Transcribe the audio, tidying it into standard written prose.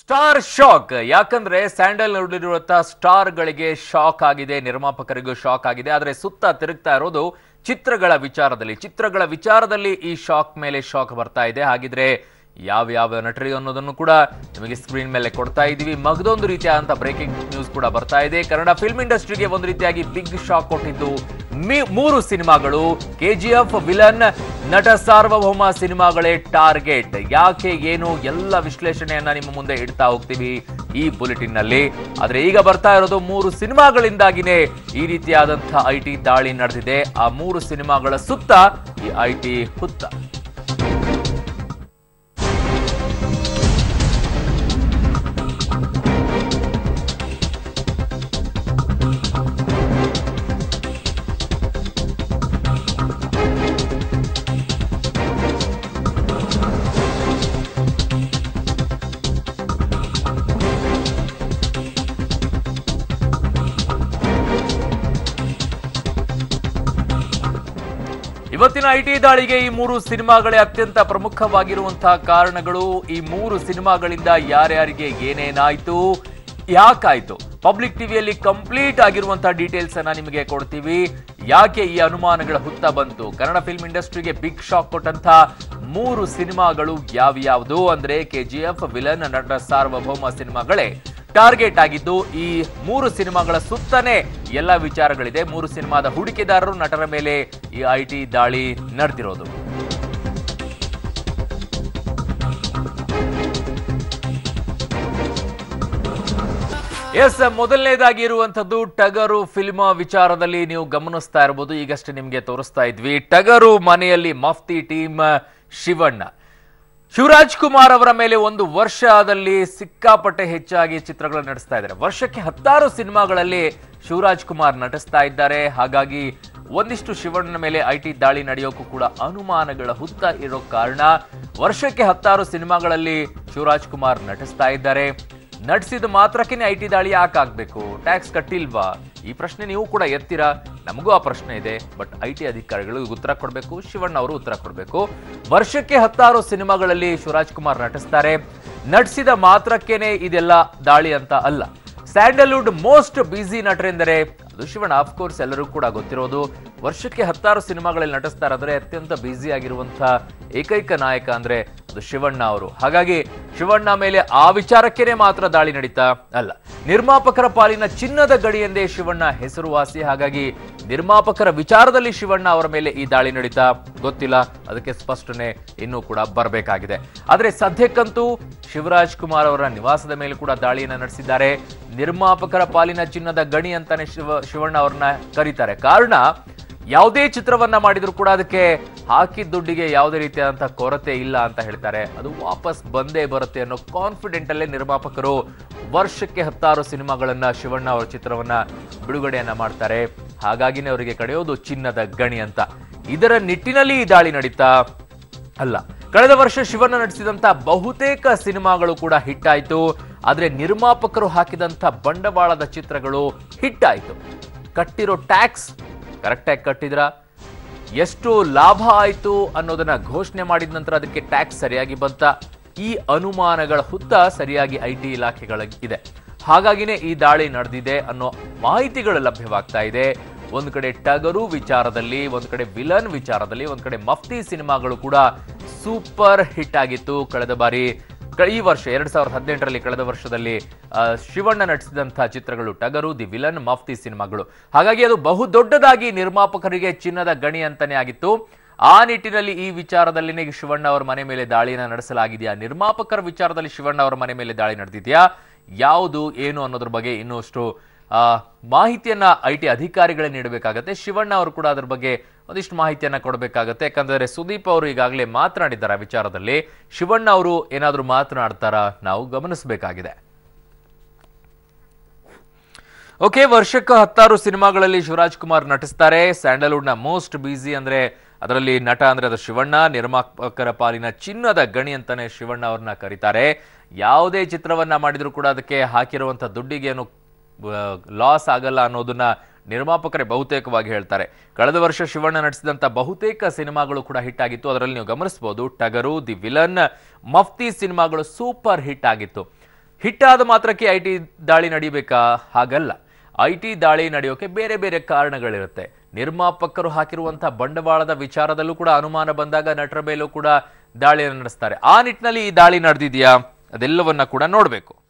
Star shock ಯಾಕಂದ್ರೆ sandal ನೋಡಿರುವಂತಹ star ಗಳಿಗೆ shock ಆಗಿದೆ, ನಿರ್ಮಾಪಕರಿಗೂ ಶಾಕ್ ಆಗಿದೆ. ಆದ್ರೆ ಸುತ್ತ ತಿರುಗ್ತಾ ಇರೋದು ಚಿತ್ರಗಳ ವಿಚಾರದಲ್ಲಿ ಈ ಶಾಕ್ ಮೇಲೆ ಶಾಕ್ ಬರ್ತಾ ಇದೆ. ಹಾಗಿದ್ರೆ ಯಾವ ನಟರಿ ಅನ್ನೋದನ್ನು ಕೂಡ ನಿಮಗೆ ಸ್ಕ್ರೀನ್ ಮೇಲೆ ಕೊಡ್ತಾ ಇದೀವಿ. ಮಗದೊಂದು ರೀತಿಯಾದಂತಹ ಬ್ರೇಕಿಂಗ್ ನ್ಯೂಸ್ ಕೂಡ ಬರ್ತಾ ಇದೆ. ಕನ್ನಡ ಫಿಲ್ಮ್ ಇಂಡಸ್ಟ್ರಿಗೆ ಒಂದು ರೀತಿಯಾಗಿ ಬಿಗ್ ಶಾಕ್ ಕೊಟ್ಟಿದ್ದು ಮೂರು ಸಿನಿಮಾಗಳು. ಕೆಜಿಎಫ್, ವಿಲನ್, ನಟ ಸಾರ್ವಭೌಮ ಸಿನಿಮಾಗಳೇ ಟಾರ್ಗೆಟ್. ಯಾಕೆ ಏನು ಎಲ್ಲ ವಿಶ್ಲೇಷಣೆಯನ್ನ ನಿಮ್ಮ ಮುಂದೆ ಇಡ್ತಾ ಹೋಗ್ತೀವಿ ಈ ಬುಲೆಟಿನ್ ನಲ್ಲಿ. ಆದ್ರೆ ಈಗ ಬರ್ತಾ ಇರೋದು ಮೂರು ಸಿನಿಮಾಗಳಿಂದಾಗಿನೇ ಈ ರೀತಿಯಾದಂತಹ ಐಟಿ ದಾಳಿ ನಡೆದಿದೆ. ಆ ಮೂರು ಸಿನಿಮಾಗಳ ಸುತ್ತ ಈ ಐಟಿ ಹುತ್ತ. ಇವತ್ತಿನ ಐಟಿ ದಾಳಿಗೆ ಈ ಮೂರು ಸಿನಿಮಾಗಳೇ ಅತ್ಯಂತ ಪ್ರಮುಖವಾಗಿರುವಂತಹ ಕಾರಣಗಳು. ಈ ಮೂರು ಸಿನಿಮಾಗಳಿಂದ ಯಾರ್ಯಾರಿಗೆ ಏನೇನಾಯ್ತು, ಯಾಕಾಯ್ತು, ಪಬ್ಲಿಕ್ ಟಿವಿಯಲ್ಲಿ ಕಂಪ್ಲೀಟ್ ಆಗಿರುವಂತಹ ಡೀಟೇಲ್ಸ್ ಅನ್ನ ನಿಮಗೆ ಕೊಡ್ತೀವಿ. ಯಾಕೆ ಈ ಅನುಮಾನಗಳ ಹುತ್ತ ಬಂತು, ಕನ್ನಡ ಫಿಲ್ಮ್ ಇಂಡಸ್ಟ್ರಿಗೆ ಬಿಗ್ ಶಾಕ್ ಕೊಟ್ಟಂತಹ ಮೂರು ಸಿನಿಮಾಗಳು ಯಾವ್ಯಾವುದು ಅಂದ್ರೆ ಕೆಜಿಎಫ್, ವಿಲನ್, ನಟ ಸಾರ್ವಭೌಮ ಸಿನಿಮಾಗಳೇ ಟಾರ್ಗೆಟ್ ಆಗಿದ್ದು. ಈ ಮೂರು ಸಿನಿಮಾಗಳ ಸುತ್ತನೇ ಎಲ್ಲ ವಿಚಾರಗಳಿದೆ. ಮೂರು ಸಿನಿಮಾದ ಹೂಡಿಕೆದಾರರು, ನಟರ ಮೇಲೆ ಈ ಐಟಿ ದಾಳಿ ನಡೆದಿರೋದು. ಎಸ್, ಮೊದಲನೇದಾಗಿ ಇರುವಂತದ್ದು ಟಗರು ಫಿಲ್ಮ್ ವಿಚಾರದಲ್ಲಿ ನೀವು ಗಮನಿಸ್ತಾ ಇರಬಹುದು. ಈಗಷ್ಟೇ ನಿಮ್ಗೆ ತೋರಿಸ್ತಾ ಇದ್ವಿ. ಟಗರು ಮನೆಯಲ್ಲಿ ಮಫ್ತಿ ಟೀಮ್ ಶಿವಣ್ಣ, ಶಿವರಾಜ್ ಕುಮಾರ್ ಅವರ ಮೇಲೆ ಒಂದು ವರ್ಷದಲ್ಲಿ ಸಿಕ್ಕಾಪಟ್ಟೆ ಹೆಚ್ಚಾಗಿ ಚಿತ್ರಗಳನ್ನು ನಡೆಸ್ತಾ ಇದ್ದಾರೆ. ವರ್ಷಕ್ಕೆ 10 ಸಿನಿಮಾಗಳಲ್ಲಿ ಶಿವರಾಜ್ ಕುಮಾರ್ ನಟಿಸ್ತಾ ಇದ್ದಾರೆ. ಹಾಗಾಗಿ ಒಂದಿಷ್ಟು ಶಿವಣ್ಣನ ಮೇಲೆ ಐಟಿ ದಾಳಿ ನಡೆಯೋಕ್ಕೂ ಕೂಡ ಅನುಮಾನಗಳ ಹುತ್ತ ಇರೋ ಕಾರಣ ವರ್ಷಕ್ಕೆ 10 ಸಿನಿಮಾಗಳಲ್ಲಿ ಶಿವರಾಜ್ ಕುಮಾರ್ ನಟಿಸ್ತಾ ಇದ್ದಾರೆ. ನಟಿಸಿದ ಮಾತ್ರಕ್ಕೆ ಐಟಿ ದಾಳಿ ಯಾಕಾಗಬೇಕು, ಟ್ಯಾಕ್ಸ್ ಕಟ್ಟಿಲ್ವಾ, ಈ ಪ್ರಶ್ನೆ ನೀವು ಕೂಡ ಎತ್ತೀರಾ. ನಮಗೂ ಆ ಪ್ರಶ್ನೆ ಇದೆ. ಬಟ್ ಐಟಿ ಅಧಿಕಾರಿಗಳು ಉತ್ತರ ಕೊಡಬೇಕು, ಶಿವಣ್ಣ ಅವರು ಉತ್ತರ ಕೊಡಬೇಕು. ವರ್ಷಕ್ಕೆ 10 ಸಿನಿಮಾಗಳಲ್ಲಿ ಶಿವರಾಜ್ ಕುಮಾರ್ ನಟಿಸ್ತಾರೆ. ನಟಿಸಿದ ಮಾತ್ರಕ್ಕೇನೆ ಇದೆಲ್ಲ ದಾಳಿ ಅಂತ ಅಲ್ಲ. ಸ್ಯಾಂಡಲ್ವುಡ್ ಮೋಸ್ಟ್ ಬ್ಯುಸಿ ನಟರೆಂದರೆ ಅದು ಶಿವಣ್ಣ. ಆಫ್ಕೋರ್ಸ್ ಎಲ್ಲರೂ ಕೂಡ ಗೊತ್ತಿರೋದು. ವರ್ಷಕ್ಕೆ 10 ಸಿನಿಮಾಗಳಲ್ಲಿ ನಟಿಸ್ತಾರೆ ಅಂದ್ರೆ ಅತ್ಯಂತ ಬ್ಯುಸಿ ಆಗಿರುವಂತಹ ಏಕೈಕ ನಾಯಕ ಅಂದ್ರೆ ಅದು ಶಿವಣ್ಣ ಅವರು. ಹಾಗಾಗಿ ಶಿವಣ್ಣ ಮೇಲೆ ಆ ವಿಚಾರಕ್ಕೇನೆ ಮಾತ್ರ ದಾಳಿ ನಡೀತಾ ಅಲ್ಲ. ನಿರ್ಮಾಪಕರ ಪಾಲಿನ ಚಿನ್ನದ ಗಡಿ ಎಂದೇ ಶಿವಣ್ಣ ಹೆಸರುವಾಸಿ. ಹಾಗಾಗಿ ನಿರ್ಮಾಪಕರ ವಿಚಾರದಲ್ಲಿ ಶಿವಣ್ಣ ಅವರ ಮೇಲೆ ಈ ದಾಳಿ ನಡೀತಾ ಗೊತ್ತಿಲ್ಲ. ಅದಕ್ಕೆ ಸ್ಪಷ್ಟನೆ ಇನ್ನೂ ಕೂಡ ಬರಬೇಕಾಗಿದೆ. ಆದ್ರೆ ಸದ್ಯಕ್ಕಂತೂ ಶಿವರಾಜ್ ಕುಮಾರ್ ಅವರ ನಿವಾಸದ ಮೇಲೆ ಕೂಡ ದಾಳಿಯನ್ನ ನಡೆಸಿದ್ದಾರೆ. ನಿರ್ಮಾಪಕರ ಪಾಲಿನ ಚಿನ್ನದ ಗಣಿ ಅಂತಾನೆ ಶಿವಣ್ಣ ಅವ್ರನ್ನ ಕರೀತಾರೆ. ಕಾರಣ ಯಾವುದೇ ಚಿತ್ರವನ್ನ ಮಾಡಿದ್ರು ಕೂಡ ಅದಕ್ಕೆ ಹಾಕಿದ ದುಡ್ಡಿಗೆ ಯಾವುದೇ ರೀತಿಯಾದಂತಹ ಕೊರತೆ ಇಲ್ಲ ಅಂತ ಹೇಳ್ತಾರೆ. ಅದು ವಾಪಸ್ ಬಂದೇ ಬರುತ್ತೆ ಅನ್ನೋ ಕಾನ್ಫಿಡೆಂಟ್ ಅಲ್ಲೇ ನಿರ್ಮಾಪಕರು ವರ್ಷಕ್ಕೆ 10 ಸಿನಿಮಾಗಳನ್ನ ಶಿವಣ್ಣ ಅವರ ಚಿತ್ರವನ್ನ ಬಿಡುಗಡೆಯನ್ನ ಮಾಡ್ತಾರೆ. ಹಾಗಾಗಿನೇ ಅವರಿಗೆ ಕರೆಯೋದು ಚಿನ್ನದ ಗಣಿ ಅಂತ. ಇದರ ನಿಟ್ಟಿನಲ್ಲಿ ಈ ದಾಳಿ ನಡೀತಾ ಅಲ್ಲ. ಕಳೆದ ವರ್ಷ ಶಿವಣ್ಣ ನಟಿಸಿದಂತಹ ಬಹುತೇಕ ಸಿನಿಮಾಗಳು ಕೂಡ ಹಿಟ್ ಆಯ್ತು. ಆದ್ರೆ ನಿರ್ಮಾಪಕರು ಹಾಕಿದಂತ ಬಂಡವಾಳದ ಚಿತ್ರಗಳು ಹಿಟ್ ಆಯ್ತು. ಕಟ್ಟಿರೋ ಟ್ಯಾಕ್ಸ್ ಕರೆಕ್ಟಾಗಿ ಕಟ್ಟಿದ್ರ, ಎಷ್ಟು ಲಾಭ ಆಯ್ತು ಅನ್ನೋದನ್ನ ಘೋಷಣೆ ಮಾಡಿದ ನಂತರ ಅದಕ್ಕೆ ಟ್ಯಾಕ್ಸ್ ಸರಿಯಾಗಿ ಬಂತ, ಈ ಅನುಮಾನಗಳ ಹುತ್ತ ಸರಿಯಾಗಿ ಐಟಿ ಇಲಾಖೆಗಳಿಗಿದೆ. ಹಾಗಾಗಿನೇ ಈ ದಾಳಿ ನಡೆದಿದೆ ಅನ್ನೋ ಮಾಹಿತಿಗಳು ಲಭ್ಯವಾಗ್ತಾ ಇದೆ. ಒಂದ್ ಕಡೆ ಟಗರು ವಿಚಾರದಲ್ಲಿ, ಒಂದ್ ಕಡೆ ವಿಲನ್ ವಿಚಾರದಲ್ಲಿ, ಒಂದ್ ಕಡೆ ಮಫ್ತಿ ಸಿನಿಮಾಗಳು ಕೂಡ ಸೂಪರ್ ಹಿಟ್ ಆಗಿತ್ತು. ಕಳೆದ ಬಾರಿ ಈ ವರ್ಷ 2018ರಲ್ಲಿ ಕಳೆದ ವರ್ಷದಲ್ಲಿ ಶಿವಣ್ಣ ನಟಿಸಿದಂತಹ ಚಿತ್ರಗಳು ಟಗರು, ದಿ ವಿಲನ್, ಮಫ್ತಿ ಸಿನಿಮಾಗಳು. ಹಾಗಾಗಿ ಅದು ಬಹುದೊಡ್ಡದಾಗಿ ನಿರ್ಮಾಪಕರಿಗೆ ಚಿನ್ನದ ಗಣಿ ಅಂತಾನೆ ಆಗಿತ್ತು. ಆ ನಿಟ್ಟಿನಲ್ಲಿ ಈ ವಿಚಾರದಲ್ಲಿನೇ ಶಿವಣ್ಣ ಅವರ ಮನೆ ಮೇಲೆ ದಾಳಿಯನ್ನ ನಡೆಸಲಾಗಿದೆಯಾ, ನಿರ್ಮಾಪಕರ ವಿಚಾರದಲ್ಲಿ ಶಿವಣ್ಣ ಅವರ ಮನೆ ಮೇಲೆ ದಾಳಿ ನಡೆದಿದೆಯಾ, ಯಾವುದು ಏನು ಅನ್ನೋದ್ರ ಬಗ್ಗೆ ಇನ್ನಷ್ಟು ಮಾಹಿತಿಯನ್ನ ಐಟಿ ಅಧಿಕಾರಿಗಳೇ ನೀಡಬೇಕಾಗತ್ತೆ. ಶಿವಣ್ಣ ಅವರು ಕೂಡ ಅದ್ರ ಬಗ್ಗೆ ಒಂದಿಷ್ಟು ಮಾಹಿತಿಯನ್ನ ಕೊಡಬೇಕಾಗತ್ತೆ. ಯಾಕಂದ್ರೆ ಸುದೀಪ್ ಅವರು ಈಗಾಗಲೇ ಮಾತನಾಡಿದ್ದಾರೆ. ವಿಚಾರದಲ್ಲಿ ಶಿವಣ್ಣ ಅವರು ಏನಾದ್ರೂ ಮಾತನಾಡ್ತಾರ ನಾವು ಗಮನಿಸಬೇಕಾಗಿದೆ. ಓಕೆ, ವರ್ಷಕ್ಕೆ 10 ಸಿನಿಮಾಗಳಲ್ಲಿ ಶಿವರಾಜ್ ಕುಮಾರ್ ನಟಿಸ್ತಾರೆ. ಸ್ಯಾಂಡಲ್ವುಡ್ ನ ಮೋಸ್ಟ್ ಬ್ಯುಸಿ ಅಂದ್ರೆ ಅದರಲ್ಲಿ ನಟ ಅಂದ್ರೆ ಅದು ಶಿವಣ್ಣ. ನಿರ್ಮಾಪಕರ ಪಾಲಿನ ಚಿನ್ನದ ಗಣಿ ಅಂತಾನೆ ಶಿವಣ್ಣ ಅವ್ರನ್ನ ಕರೀತಾರೆ. ಯಾವುದೇ ಚಿತ್ರವನ್ನ ಮಾಡಿದ್ರು ಕೂಡ ಅದಕ್ಕೆ ಹಾಕಿರುವಂತಹ ದುಡ್ಡಿಗೆ ಏನು ಲಾಸ್ ಆಗಲ್ಲ ಅನ್ನೋದನ್ನ ನಿರ್ಮಾಪಕರೇ ಬಹುತೇಕವಾಗಿ ಹೇಳ್ತಾರೆ. ಕಳೆದ ವರ್ಷ ಶಿವಣ್ಣ ನಟಿಸಿದಂತ ಬಹುತೇಕ ಸಿನಿಮಾಗಳು ಕೂಡ ಹಿಟ್ ಆಗಿತ್ತು. ಅದರಲ್ಲಿ ನೀವು ಗಮನಿಸಬಹುದು ಟಗರು, ದಿ ವಿಲನ್, ಮಫ್ತಿ ಸಿನಿಮಾಗಳು ಸೂಪರ್ ಹಿಟ್ ಆಗಿತ್ತು. ಹಿಟ್ ಆದ ಮಾತ್ರಕ್ಕೆ ಐಟಿ ದಾಳಿ ನಡಿಬೇಕಾ? ಹಾಗಲ್ಲ. ಐಟಿ ದಾಳಿ ನಡೆಯೋಕೆ ಬೇರೆ ಬೇರೆ ಕಾರಣಗಳಿರುತ್ತೆ. ನಿರ್ಮಾಪಕರು ಹಾಕಿರುವಂತಹ ಬಂಡವಾಳದ ವಿಚಾರದಲ್ಲೂ ಕೂಡ ಅನುಮಾನ ಬಂದಾಗ ನಟರ ಮೇಲೂ ಕೂಡ ದಾಳಿಯನ್ನು ನಡೆಸ್ತಾರೆ. ಆ ನಿಟ್ಟಿನಲ್ಲಿ ಈ ದಾಳಿ ನಡೆದಿದೆಯಾ? ಅದೆಲ್ಲವನ್ನ ಕೂಡ ನೋಡಬೇಕು.